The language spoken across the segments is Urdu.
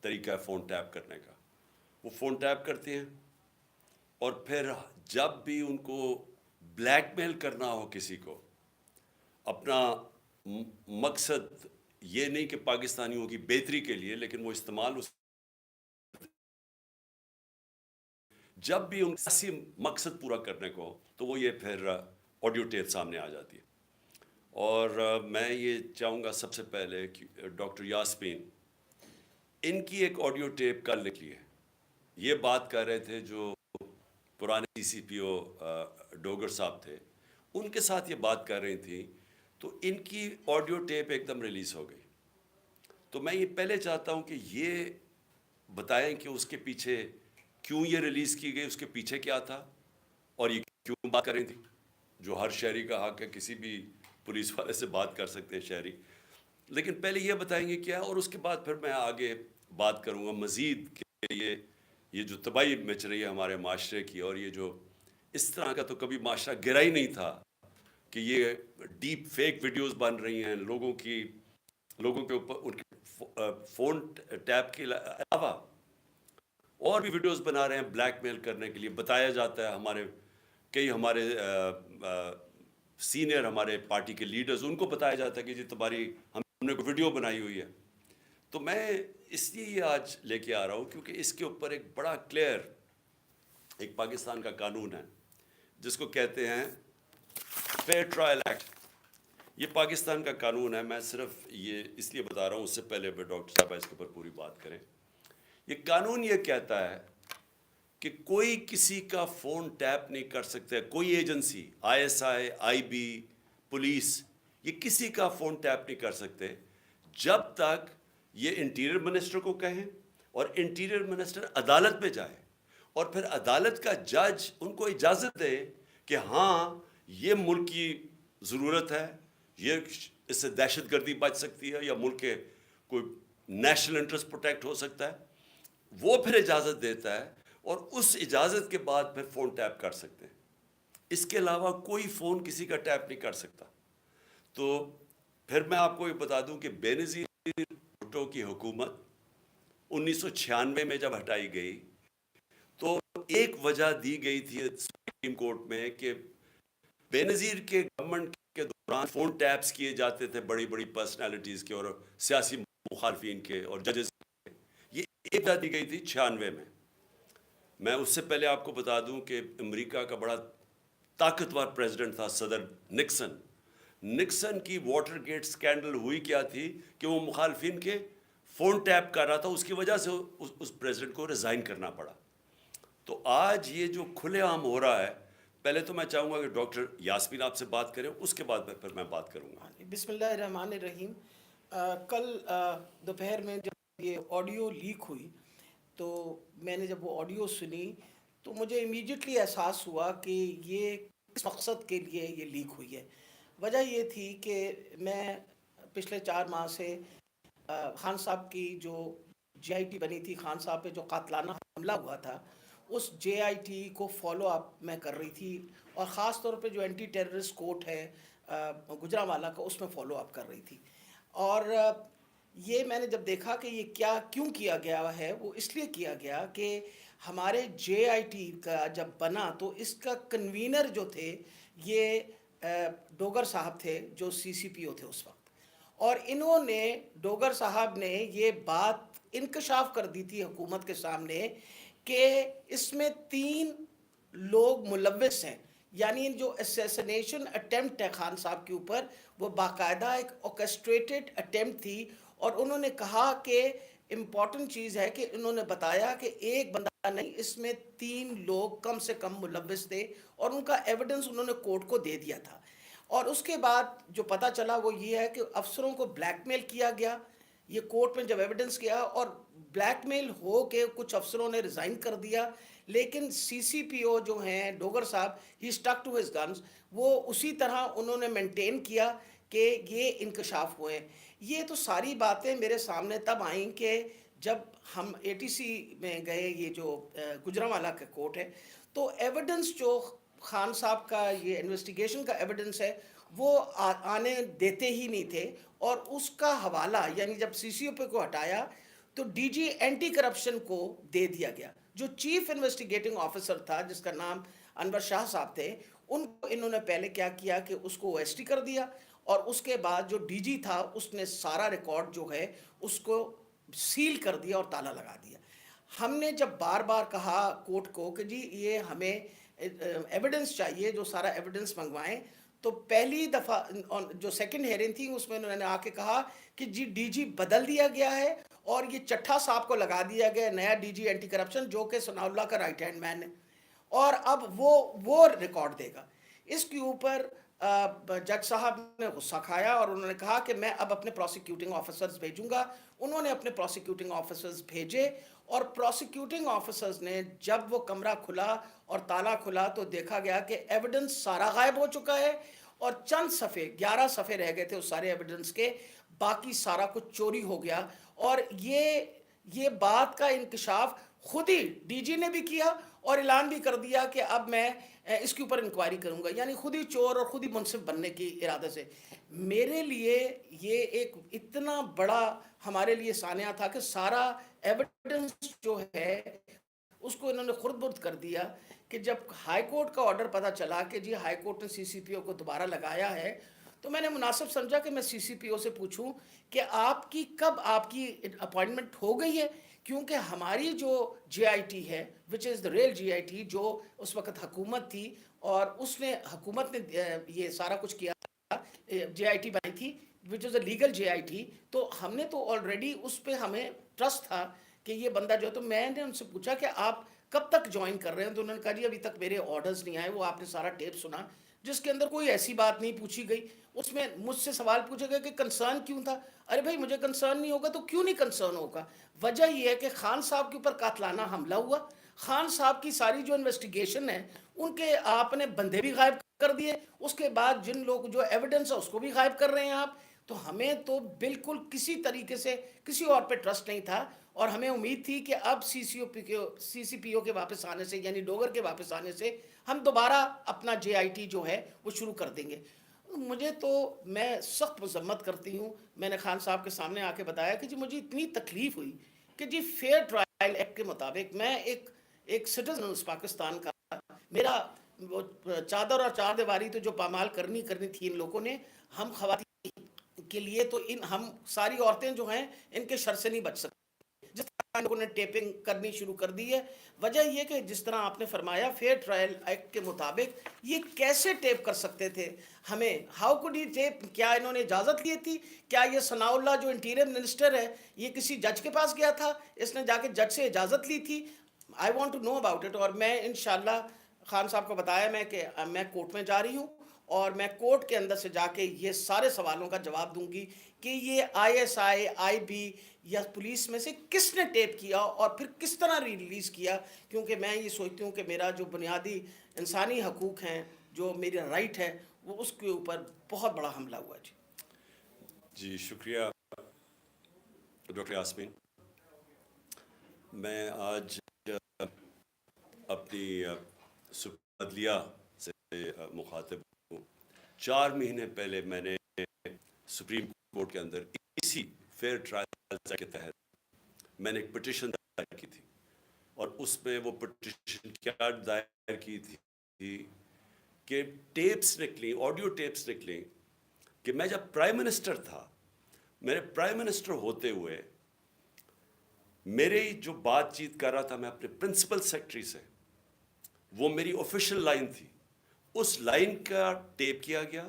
طریقہ ہے فون ٹیپ کرنے کا. وہ فون ٹیپ کرتے ہیں اور پھر جب بھی ان کو بلیک میل کرنا ہو کسی کو، اپنا مقصد یہ نہیں کہ پاکستانیوں کی بہتری کے لیے، لیکن وہ استعمال جب بھی ان کا مقصد پورا کرنے کو، تو وہ یہ پھر آڈیو ٹیپ سامنے آ جاتی ہے. اور میں یہ چاہوں گا سب سے پہلے کہ ڈاکٹر یاسمین، ان کی ایک آڈیو ٹیپ کل نکلی ہے. یہ بات کر رہے تھے جو پرانے سی پی او ڈوگر صاحب تھے، ان کے ساتھ یہ بات کر رہی تھیں، تو ان کی آڈیو ٹیپ ایک دم ریلیز ہو گئی. تو میں یہ پہلے چاہتا ہوں کہ یہ بتائیں کہ اس کے پیچھے کیوں یہ ریلیز کی گئی، اس کے پیچھے کیا تھا، اور یہ کیوں بات کر رہی تھی، جو ہر شہری کا حق ہے، کسی بھی پولیس والے سے بات کر سکتے ہیں شہری. لیکن پہلے یہ بتائیں گے کیا، اور اس کے بعد پھر میں آگے بات کروں گا مزید کہ یہ جو تباہی مچ رہی ہے ہمارے معاشرے کی، اور یہ جو اس طرح کا تو کبھی معاشرہ گرا ہی نہیں تھا کہ یہ ڈیپ فیک ویڈیوز بن رہی ہیں لوگوں کے اوپر، ان کے فون ٹیپ کے علاوہ اور بھی ویڈیوز بنا رہے ہیں بلیک میل کرنے کے لیے. بتایا جاتا ہے ہمارے سینئر ہمارے پارٹی کے لیڈرز، ان کو بتایا جاتا ہے کہ جی تمہاری ہم نے کوئی ویڈیو بنائی ہوئی ہے. تو میں اس لیے یہ آج لے کے آ رہا ہوں کیونکہ اس کے اوپر ایک بڑا کلیئر ایک پاکستان کا قانون ہے جس کو کہتے ہیں فیئر ٹرائل ایکٹ. یہ پاکستان کا قانون ہے. میں صرف یہ اس لیے بتا رہا ہوں، اس سے پہلے ڈاکٹر صاحب اس کے اوپر پوری بات کریں. یہ قانون یہ کہتا ہے کہ کوئی کسی کا فون ٹیپ نہیں کر سکتا. کوئی ایجنسی، ISI، IB، پولیس، یہ کسی کا فون ٹیپ نہیں کر سکتے جب تک یہ انٹیریئر منسٹر کو کہیں اور انٹیریئر منسٹر عدالت میں جائے اور پھر عدالت کا جج ان کو اجازت دے کہ ہاں یہ ملک کی ضرورت ہے، یہ اس سے دہشت گردی بچ سکتی ہے یا ملک کے کوئی نیشنل انٹرسٹ پروٹیکٹ ہو سکتا ہے. وہ پھر اجازت دیتا ہے اور اس اجازت کے بعد پھر فون ٹیپ کر سکتے ہیں. اس کے علاوہ کوئی فون کسی کا ٹیپ نہیں کر سکتا. تو پھر میں آپ کو یہ بتا دوں کہ بے نظیر بھٹو کی حکومت 1996 میں جب ہٹائی گئی تو ایک وجہ دی گئی تھی سپریم کورٹ میں کہ بے نظیر کے گورنمنٹ کے دوران فون ٹیپس کیے جاتے تھے بڑی بڑی پرسنالٹیز کے اور سیاسی مخالفین کے اور ججز کے. یہ ایک وجہ دی گئی تھی 96 میں. میں اس سے پہلے آپ کو بتا دوں کہ امریکہ کا بڑا طاقتور پریزیڈنٹ تھا صدر نکسن. نکسن کی واٹر گیٹ سکینڈل ہوئی کیا تھی کہ وہ مخالفین کے فون ٹیپ کر رہا تھا. اس کی وجہ سے اس پریزیڈنٹ کو ریزائن کرنا پڑا. تو آج یہ جو کھلے عام ہو رہا ہے، پہلے تو میں چاہوں گا کہ ڈاکٹر یاسمین آپ سے بات کریں، اس کے بعد پھر میں بات کروں گا. بسم اللہ الرحمن الرحیم. کل دوپہر میں جب یہ آڈیو لیک ہوئی تو میں نے جب وہ آڈیو سنی تو مجھے امیڈیٹلی احساس ہوا کہ یہ کس مقصد کے لیے یہ لیک ہوئی ہے. وجہ یہ تھی کہ میں پچھلے 4 ماہ سے خان صاحب کی جو JIT بنی تھی، خان صاحب پہ جو قاتلانہ حملہ ہوا تھا، اس JIT کو فالو اپ میں کر رہی تھی، اور خاص طور پہ جو اینٹی ٹیررسٹ کورٹ ہے گجرانوالہ کا، اس میں فالو اپ کر رہی تھی. اور یہ میں نے جب دیکھا کہ یہ کیوں کیا گیا ہے، وہ اس لیے کیا گیا کہ ہمارے JIT کا جب بنا تو اس کا کنوینر جو تھے یہ ڈوگر صاحب تھے جو CCPO تھے اس وقت. اور انہوں نے ڈوگر صاحب نے یہ بات انکشاف کر دی تھی حکومت کے سامنے کہ اس میں 3 لوگ ملوث ہیں. یعنی جو اسیسنیشن اٹیمپٹ ہے خان صاحب کے اوپر، وہ باقاعدہ ایک اوکسٹریٹڈ اٹیمپٹ تھی. اور انہوں نے کہا کہ امپورٹنٹ چیز ہے کہ انہوں نے بتایا کہ ایک بندہ نہیں، اس میں 3 لوگ کم سے کم ملوث تھے، اور ان کا ایویڈنس انہوں نے کورٹ کو دے دیا تھا. اور اس کے بعد جو پتہ چلا وہ یہ ہے کہ افسروں کو بلیک میل کیا گیا. یہ کورٹ میں جب ایویڈنس کیا اور بلیک میل ہو کے کچھ افسروں نے ریزائن کر دیا، لیکن CCPO جو ہیں ڈوگر صاحب، ہی اسٹک ٹو ہز گنز، وہ اسی طرح انہوں نے مینٹین کیا کہ یہ انکشاف ہوئے. یہ تو ساری باتیں میرے سامنے تب آئیں کہ جب ہم ATC میں گئے، یہ جو گجرانوالہ کا کورٹ ہے، تو ایویڈنس جو خان صاحب کا یہ انویسٹیگیشن کا ایویڈنس ہے وہ آنے دیتے ہی نہیں تھے. اور اس کا حوالہ، یعنی جب CCPO کو ہٹایا تو ڈی جی اینٹی کرپشن کو دے دیا گیا. جو چیف انویسٹیگیٹنگ آفیسر تھا جس کا نام انور شاہ صاحب تھے, ان کو انہوں نے پہلے کیا کیا کہ اس کو او ایس ٹی کر دیا, اور اس کے بعد جو ڈی جی تھا اس نے سارا ریکارڈ جو ہے اس کو سیل کر دیا اور تالا لگا دیا. ہم نے جب بار بار کہا کورٹ کو کہ جی یہ ہمیں ایویڈنس چاہیے, جو سارا ایویڈنس منگوائیں, تو پہلی دفعہ جو سیکنڈ ہیئرنگ تھی اس میں انہوں نے آ کے کہا کہ جی ڈی جی بدل دیا گیا ہے اور یہ چٹھا صاحب کو لگا دیا گیا نیا ڈی جی اینٹی کرپشن, جو کہ ثناء اللہ کا رائٹ ہینڈ مین ہے, اور اب وہ ریکارڈ دے گا. اس کے اوپر جج صاحب نے غصہ کھایا اور انہوں نے کہا کہ میں اب اپنے پروسیکیوٹنگ آفیسرز بھیجوں گا. انہوں نے اپنے پروسیکیوٹنگ آفیسرز بھیجے, اور پروسیکیوٹنگ آفیسرز نے جب وہ کمرہ کھلا اور تالا کھلا تو دیکھا گیا کہ ایویڈنس سارا غائب ہو چکا ہے, اور چند صفحے 11 صفحے رہ گئے تھے اس سارے ایویڈنس کے, باقی سارا کچھ چوری ہو گیا. اور یہ بات کا انکشاف خود ہی ڈی جی نے بھی کیا اور اعلان بھی کر دیا کہ اب میں اس کے اوپر انکوائری کروں گا, یعنی خود ہی چور اور خود ہی منصف بننے کی ارادے سے. میرے لیے یہ ایک اتنا بڑا ہمارے لیے سانحہ تھا کہ سارا ایویڈنس جو ہے اس کو انہوں نے خرد برد کر دیا, کہ جب ہائی کورٹ کا آرڈر پتہ چلا کہ جی ہائی کورٹ نے سی سی پی او کو دوبارہ لگایا ہے, تو میں نے مناسب سمجھا کہ میں سی سی پی او سے پوچھوں کہ کب آپ کی اپوائنٹمنٹ ہو گئی ہے, کیونکہ ہماری جو جے آئی ٹی ہے وچ از دا ریل جے آئی ٹی, جو اس وقت حکومت تھی اور حکومت نے یہ سارا کچھ کیا, جے آئی ٹی بنائی تھی وچ از a legal J I T, تو ہم نے تو آلریڈی اس پہ ہمیں ٹرسٹ تھا کہ یہ بندہ جو ہے. تو میں نے ان سے پوچھا کہ آپ کب تک جوائن کر رہے ہیں, تو انہوں نے کہا جی ابھی تک میرے آرڈرز نہیں آئے. وہ آپ نے سارا ٹیپ سنا جس کے اندر کوئی ایسی بات نہیں پوچھی گئی. اس میں مجھ سے سوال پوچھا گیا کہ کنسرن کیوں تھا. ارے بھائی مجھے کنسرن نہیں ہوگا تو کیوں نہیں کنسرن ہوگا؟ وجہ یہ ہے کہ خان صاحب کے اوپر قاتلانہ حملہ ہوا, خان صاحب کی ساری جو انویسٹیگیشن ہے ان کے آپ نے بندے بھی غائب کر دیے, اس کے بعد جن لوگ جو ایویڈنس ہے اس کو بھی غائب کر رہے ہیں آپ. تو ہمیں تو بالکل کسی طریقے سے کسی اور پہ ٹرسٹ نہیں تھا, اور ہمیں امید تھی کہ اب سی سی پی او کے واپس آنے سے, یعنی ڈوگر کے واپس آنے سے, ہم دوبارہ اپنا جے آئی ٹی جو ہے وہ شروع کر دیں گے. مجھے تو میں سخت مذمت کرتی ہوں. میں نے خان صاحب کے سامنے آ کے بتایا کہ جی مجھے اتنی تکلیف ہوئی کہ جی فیئر ٹرائل ایکٹ کے مطابق میں ایک سٹیزن اس پاکستان کا, میرا چادر اور چار دیواری تو جو پامال کرنی تھی ان لوگوں نے, ہم خواتین کے لیے تو ہم ساری عورتیں جو ہیں ان کے شر سے نہیں بچ سکتی. جس طرح لوگوں نے ٹیپنگ کرنی شروع کر دی ہے, وجہ یہ کہ جس طرح آپ نے فرمایا فیئر ٹرائل ایکٹ کے مطابق یہ کیسے ٹیپ کر سکتے تھے ہمیں, ہاؤ کوڈ ہی ٹیپ, کیا انہوں نے اجازت لی تھی؟ کیا یہ ثناء اللہ جو انٹیریئر منسٹر ہے یہ کسی جج کے پاس گیا تھا, اس نے جا کے جج سے اجازت لی تھی؟ I want to know about it. اور میں انشاءاللہ خان صاحب کو بتایا میں کورٹ میں جا رہی ہوں, اور میں کورٹ کے اندر سے جا کے یہ سارے سوالوں کا جواب دوں گی کہ یہ آئی ایس آئی بی یا پولیس میں سے کس نے ٹیپ کیا اور پھر کس طرح ریلیز کیا. کیونکہ میں یہ سوچتی ہوں کہ میرا جو بنیادی انسانی حقوق ہیں, جو میری رائٹ ہے, وہ اس کے اوپر بہت بڑا حملہ ہوا. جی شکریہ ڈاکٹر یاسمین. میں آج اپنی عدلیہ سے مخاطب ہوں. 4 مہینے پہلے میں نے سپریم کورٹ کے اندر اسی فیئر ٹرائل کے تحت میں نے ایک پٹیشن دائر کی تھی, اور اس میں وہ پٹیشن کیا دائر کی تھی کہ ٹیپس نکلیں, آڈیو ٹیپس نکلیں کہ میں جب پرائم منسٹر تھا, میرے پرائم منسٹر ہوتے ہوئے میرے جو بات چیت کر رہا تھا میں اپنے پرنسپل سیکرٹری سے, وہ میری آفیشیل لائن تھی, اس لائن کا ٹیپ کیا گیا,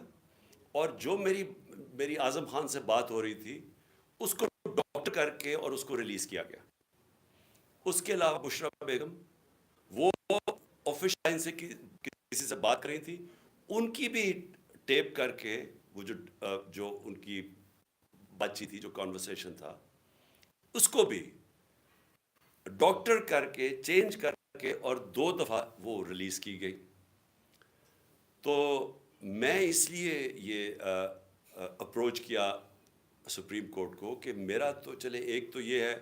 اور جو میری اعظم خان سے بات ہو رہی تھی اس کو ڈاکٹر کر کے اور اس کو ریلیز کیا گیا. اس کے علاوہ بشرا بیگم, وہ آفیشیل لائن سے کسی سے بات کر رہی تھی, ان کی بھی ٹیپ کر کے وہ جو ان کی بات چیت تھی, جو کانورسیشن تھا, اس کو بھی ڈاکٹر کر کے چینج کر کے اور 2 دفعہ وہ ریلیز کی گئی. تو میں اس لیے یہ اپروچ کیا سپریم کورٹ کو کہ میرا تو چلے, ایک تو یہ ہے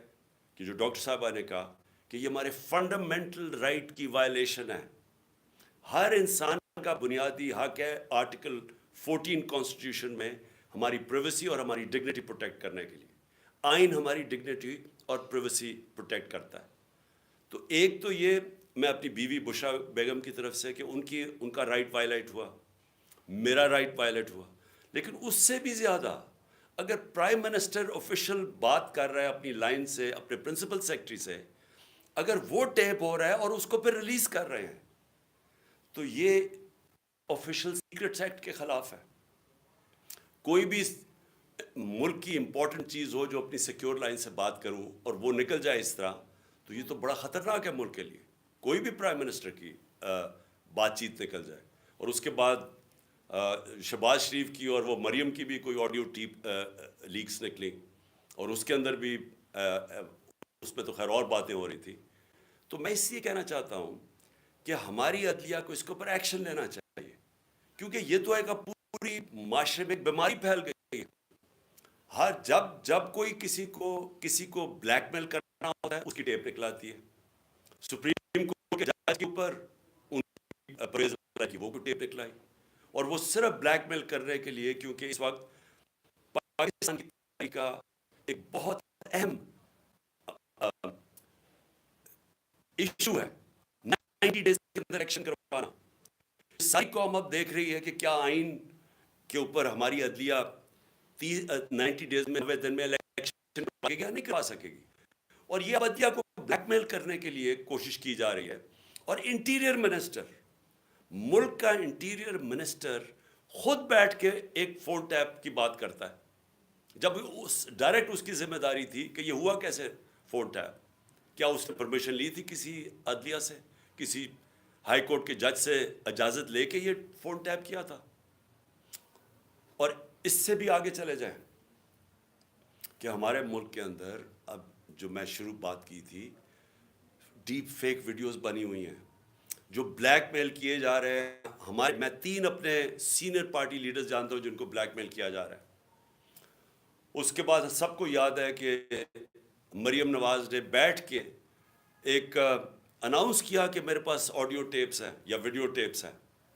کہ جو ڈاکٹر صاحبہ نے کہا کہ یہ ہمارے فنڈامنٹل رائٹ کی وائلیشن ہے. ہر انسان کا بنیادی حق ہے آرٹیکل 14 کانسٹیٹیوشن میں ہماری پرائیویسی اور ہماری ڈگنیٹی پروٹیکٹ کرنے کے لیے. آئین ہماری ڈگنیٹی اور پریویسی پروٹیکٹ کرتا ہے. تو ایک تو یہ میں اپنی بیوی بشرا بیگم کی طرف سے کہ ان کا رائٹ وائلیٹ ہوا, میرا رائٹ وائلیٹ ہوا, لیکن اس سے بھی زیادہ اگر پرائم منسٹر آفیشیل بات کر رہا ہے اپنی لائن سے, اپنے پرنسپل سیکرٹری سے, اگر وہ ٹیپ ہو رہا ہے اور اس کو پھر ریلیز کر رہے ہیں, تو یہ آفیشیل سیکرٹس ایکٹ کے خلاف ہے. کوئی بھی ملک کی امپورٹنٹ چیز ہو جو اپنی سیکیور لائن سے بات کروں اور وہ نکل جائے اس طرح, تو یہ تو بڑا خطرناک ہے ملک کے لیے. کوئی بھی پرائم منسٹر کی بات چیت نکل جائے, اور اس کے بعد شہباز شریف کی اور وہ مریم کی بھی کوئی آڈیو ٹیپ لیکس نکلی, اور اس کے اندر بھی اس پہ تو خیر اور باتیں ہو رہی تھی. تو میں اس لیے کہنا چاہتا ہوں کہ ہماری عدلیہ کو اس کے اوپر ایکشن لینا چاہیے, کیونکہ یہ تو ایک پوری معاشرے میں ایک بیماری پھیل گئی ہے. ہر جب کوئی کسی کو بلیک میل کرنا ہوتا ہے اس کی ٹیپ نکلاتی ہے. سپریم کورٹ کے جج کے اوپر پرویز کی وہ ٹیپ نکلائی, اور وہ صرف بلیک میل کرنے کے لیے, کیونکہ اس وقت پاکستان کی تاریخ کا ایک بہت اہم ایشو ہے 90 ڈیز کے اندر ایکشن کروانا. ساری قوم اب دیکھ رہی ہے کہ کیا آئین کے اوپر ہماری عدلیہ 90 ڈیز میں 90 دن میں الیکشن کروا گیا نہیں کروا سکے گی, اور یہ عدلیہ کو بلیک میل کرنے کے لیے کوشش کی جا رہی ہے. اور انٹیریئر منسٹر, ملک کا انٹیریئر منسٹر خود بیٹھ کے ایک فون ٹیپ کی بات کرتا ہے, جب ڈائریکٹ اس کی ذمہ داری تھی کہ یہ ہوا کیسے فون ٹیپ. کیا اس نے پرمیشن لی تھی کسی عدلیہ سے, کسی ہائی کورٹ کے جج سے اجازت لے کے یہ فون ٹیپ کیا تھا؟ اور اس سے بھی آگے چلے جائیں کہ ہمارے ملک کے اندر اب جو میں شروع بات کی تھی, ڈیپ فیک ویڈیوز بنی ہوئی ہیں جو بلیک میل کیے جا رہے ہیں. میں 3 اپنے سینئر پارٹی لیڈرز جانتا ہوں جن کو بلیک میل کیا جا رہا ہے. اس کے بعد سب کو یاد ہے کہ مریم نواز نے بیٹھ کے ایک اناؤنس کیا کہ میرے پاس آڈیو ٹیپس ہیں یا ویڈیو ٹیپس ہیں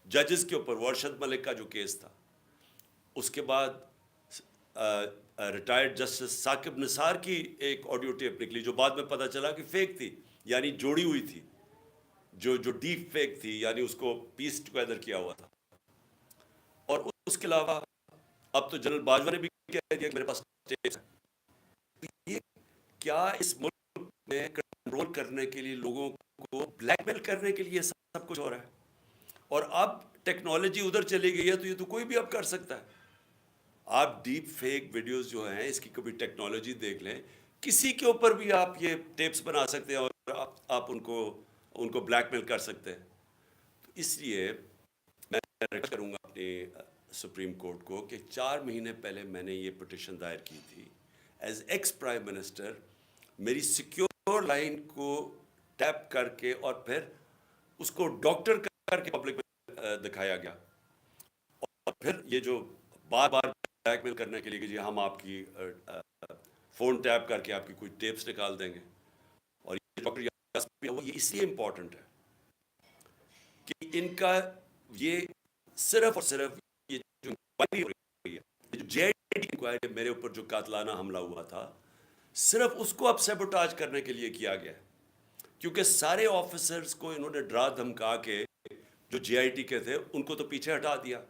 ججز کے اوپر, ارشد ملک کا جو کیس تھا. اس کے بعد ریٹائرڈ جسٹس ثاقب نثار کی ایک آڈیو ٹیپ نکلی جو بعد میں پتہ چلا کہ فیک تھی, یعنی جوڑی ہوئی تھی, جو ڈیپ فیک تھی, یعنی اس کو پیس ٹوگیدر کیا ہوا تھا. اور اس کے علاوہ اب تو جنرل باجوہ نے بھی کہہ دیا کہ میرے پاس ٹیپس ہیں. یہ کیا اس ملک میں کنٹرول کرنے کے لیے, لوگوں کو بلیک میل کرنے کے لیے سب کچھ ہو رہا ہے؟ اور اب ٹیکنالوجی ادھر چلی گئی ہے, تو یہ تو کوئی بھی اب کر سکتا ہے. آپ ڈیپ فیک ویڈیوز جو ہیں اس کی کبھی ٹیکنالوجی دیکھ لیں, کسی کے اوپر بھی آپ یہ ٹیپس بنا سکتے ہیں اور آپ ان کو بلیک میل کر سکتے ہیں. تو اس لیے میں ریکویسٹ کروں گا اپنے سپریم کورٹ کو کہ 4 مہینے پہلے میں نے یہ پٹیشن دائر کی تھی ایز ایکس پرائم منسٹر. میری سیکیور لائن کو ٹیپ کر کے اور پھر اس کو ڈاکٹر کر کے پبلک میں دکھایا گیا, اور پھر یہ جو بار بار بلیک میل کرنے کے لیے کہ جی ہم آپ کی فون ٹیپ کر کے آپ کی کوئی ٹیپس نکال دیں گے. اور یہ ڈاکٹر یہ اس لیے امپورٹنٹ ہے کہ ان کا یہ صرف اور صرف یہ جو انکوائری ہو رہی ہے, جو جے آئی ٹی انکوائری میرے اوپر جو قاتلانہ حملہ ہوا تھا, صرف اس کو اب سیبوٹاج کرنے کے لیے کیا گیا ہے. کیونکہ سارے آفیسرز کو انہوں نے ڈرا دھمکا کے جو جے آئی ٹی کے تھے ان کو تو پیچھے ہٹا دیا.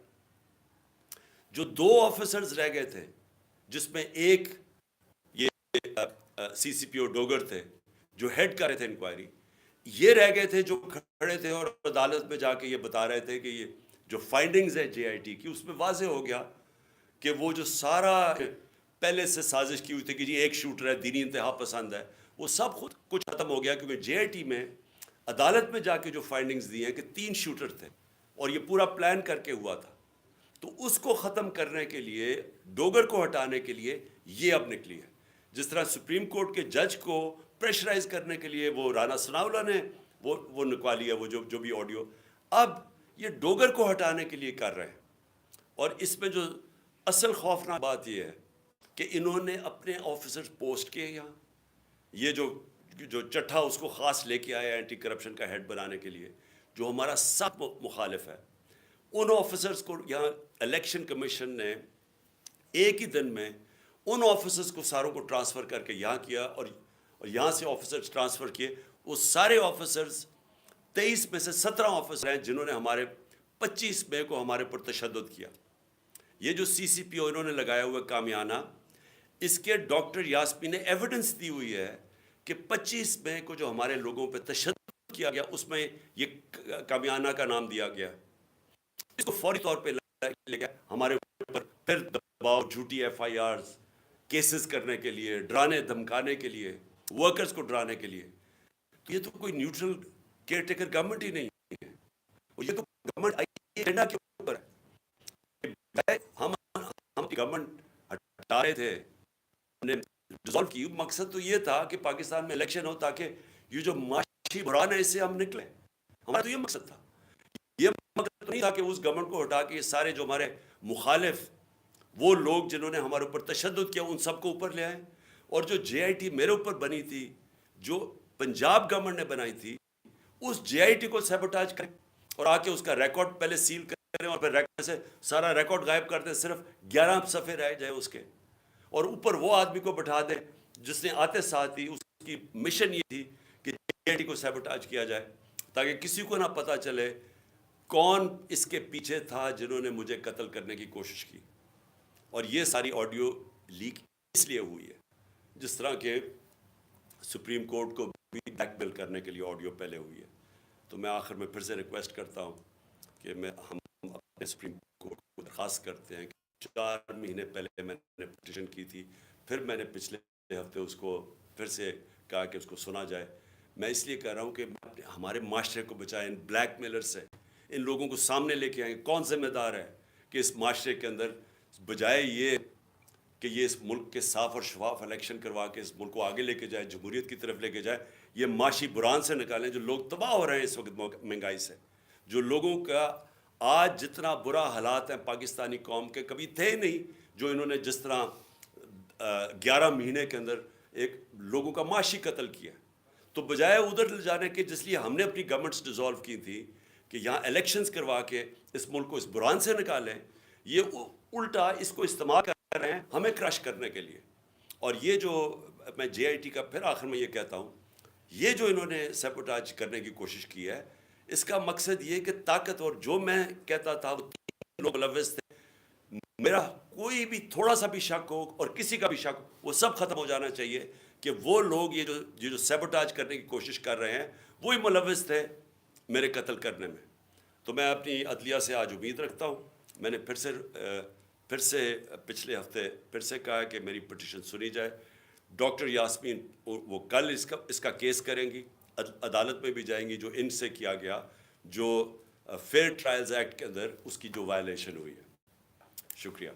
جو 2 آفیسرز رہ گئے تھے, جس میں ایک یہ سی سی پی او ڈوگر تھے جو ہیڈ کر رہے تھے انکوائری, یہ رہ گئے تھے جو کھڑے تھے اور عدالت میں جا کے یہ بتا رہے تھے کہ یہ جو فائنڈنگز ہے جے آئی ٹی کی, اس میں واضح ہو گیا کہ وہ جو سارا پہلے سے سازش کی ہوئی تھی کہ جی ایک شوٹر ہے, دینی انتہا پسند ہے, وہ سب خود کچھ ختم ہو گیا. کیونکہ جے آئی ٹی میں عدالت میں جا کے جو فائنڈنگز دی ہیں کہ 3 شوٹر تھے اور یہ پورا پلان کر کے ہوا تھا, تو اس کو ختم کرنے کے لیے, ڈوگر کو ہٹانے کے لیے یہ اب نکلی ہے. جس طرح سپریم کورٹ کے جج کو پریشرائز کرنے کے لیے وہ رانا ثناءاللہ نے وہ نکوالی ہے, وہ جو بھی آڈیو, اب یہ ڈوگر کو ہٹانے کے لیے کر رہے ہیں. اور اس میں جو اصل خوفناک بات یہ ہے کہ انہوں نے اپنے آفیسرز پوسٹ کیے یہاں, یہ جو چٹھا اس کو خاص لے کے آیا اینٹی کرپشن کا ہیڈ بنانے کے لیے, جو ہمارا سخت مخالف ہے, ان آفیسرز کو یہاں الیکشن کمیشن نے ایک ہی دن میں ان آفیسرز کو ساروں کو ٹرانسفر کر کے یہاں کیا، اور یہاں سے آفیسرز ٹرانسفر کیے. وہ سارے آفیسرز 23 میں سے 17 آفیسر ہیں جنہوں نے ہمارے 25 مئی کو ہمارے پر تشدد کیا. یہ جو سی سی پی او انہوں نے لگایا ہوا کامیانہ، اس کے ڈاکٹر یاسمین نے ایویڈنس دی ہوئی ہے کہ 25 مئی کو جو ہمارے لوگوں پہ تشدد کیا گیا اس میں یہ کامیانہ کا نام دیا گیا. اس کو فوری طور پہ لے گیا ہمارے اوپر پھر دباؤ، جھوٹی ایف آئی آرز کیسز کرنے کے لیے، ڈرانے دھمکانے کے لیے، ورکرز کو ڈرانے کے لیے. یہ تو کوئی نیوٹرل کیئر ٹیکر گورنمنٹ ہی نہیں ہے. یہ تو گورنمنٹ ایجنڈا کے اوپر ہے. ہم گورنمنٹ ہٹا رہے تھے، ہم نے ڈیزالو کی. مقصد تو یہ تھا کہ پاکستان میں الیکشن ہو تاکہ یہ جو معاشی بحران ہے اس سے ہم نکلیں. ہمارا تو یہ مقصد تھا. یہ مقصد تو نہیں تھا کہ اس گورنمنٹ کو ہٹا کے یہ سارے جو ہمارے مخالف وہ لوگ جنہوں نے ہمارے اوپر تشدد کیا ان سب کو اوپر لے آئیں. اور جو جے آئی ٹی میرے اوپر بنی تھی، جو پنجاب گورنمنٹ نے بنائی تھی، اس جے آئی ٹی کو سیبوٹاج کریں اور آ کے اس کا ریکارڈ پہلے سیل کریں اور پھر ریکارڈ سے سارا ریکارڈ غائب کر دیں. صرف 11 صفحے رہ جائے اس کے، اور اوپر وہ آدمی کو بٹھا دیں جس نے آتے ساتھ ہی اس کی مشن یہ تھی کہ جے آئی ٹی کو سیبوٹاج کیا جائے تاکہ کسی کو نہ پتہ چلے کون اس کے پیچھے تھا جنہوں نے مجھے قتل کرنے کی کوشش کی. اور یہ ساری آڈیو لیک اس لیے ہوئی ہے، جس طرح کہ سپریم کورٹ کو بھی بلیک میل کرنے کے لیے آڈیو پہلے ہوئی ہے. تو میں آخر میں پھر سے ریکویسٹ کرتا ہوں کہ ہم اپنے سپریم کورٹ کو درخواست کرتے ہیں کہ 4 مہینے پہلے میں نے پٹیشن کی تھی، پھر میں نے پچھلے ہفتے اس کو پھر سے کہا کہ اس کو سنا جائے. میں اس لیے کہہ رہا ہوں کہ ہمارے معاشرے کو بچائیں ان بلیک میلر سے. ان لوگوں کو سامنے لے کے آئیں. کون ذمہ دار ہے کہ اس معاشرے کے اندر بجائے یہ کہ یہ اس ملک کے صاف اور شفاف الیکشن کروا کے اس ملک کو آگے لے کے جائے، جمہوریت کی طرف لے کے جائے، یہ معاشی بحران سے نکالیں. جو لوگ تباہ ہو رہے ہیں اس وقت مہنگائی سے، جو لوگوں کا آج جتنا برا حالات ہیں پاکستانی قوم کے کبھی تھے ہی نہیں، جو انہوں نے جس طرح 11 مہینے کے اندر ایک لوگوں کا معاشی قتل کیا. تو بجائے ادھر لے جانے کے جس لیے ہم نے اپنی گورنمنٹس ڈیزالو کی تھی کہ یہاں الیکشنز کروا کے اس ملک کو اس بحران سے نکالیں، یہ الٹا اس کو استعمال کر رہے ہیں ہمیں کرش کرنے کے لیے. اور یہ جو میں جے آئی ٹی کا پھر آخر میں یہ کہتا ہوں، یہ جو انہوں نے سیبوٹاج کرنے کی کوشش کی ہے، اس کا مقصد یہ کہ طاقت، اور جو میں کہتا تھا وہ 3 لوگ ملوث تھے، میرا کوئی بھی تھوڑا سا بھی شک ہو اور کسی کا بھی شک ہو، وہ سب ختم ہو جانا چاہیے کہ وہ لوگ یہ جو سیبوٹاج کرنے کی کوشش کر رہے ہیں وہی ملوث تھے میرے قتل کرنے میں. تو میں اپنی عدلیہ سے آج امید رکھتا ہوں. میں نے پھر سے پچھلے ہفتے پھر سے کہا کہ میری پٹیشن سنی جائے. ڈاکٹر یاسمین وہ کل اس کا کیس کریں گی، عدالت میں بھی جائیں گی جو ان سے کیا گیا، جو فیئر ٹرائلز ایکٹ کے اندر اس کی جو وائلیشن ہوئی ہے. شکریہ.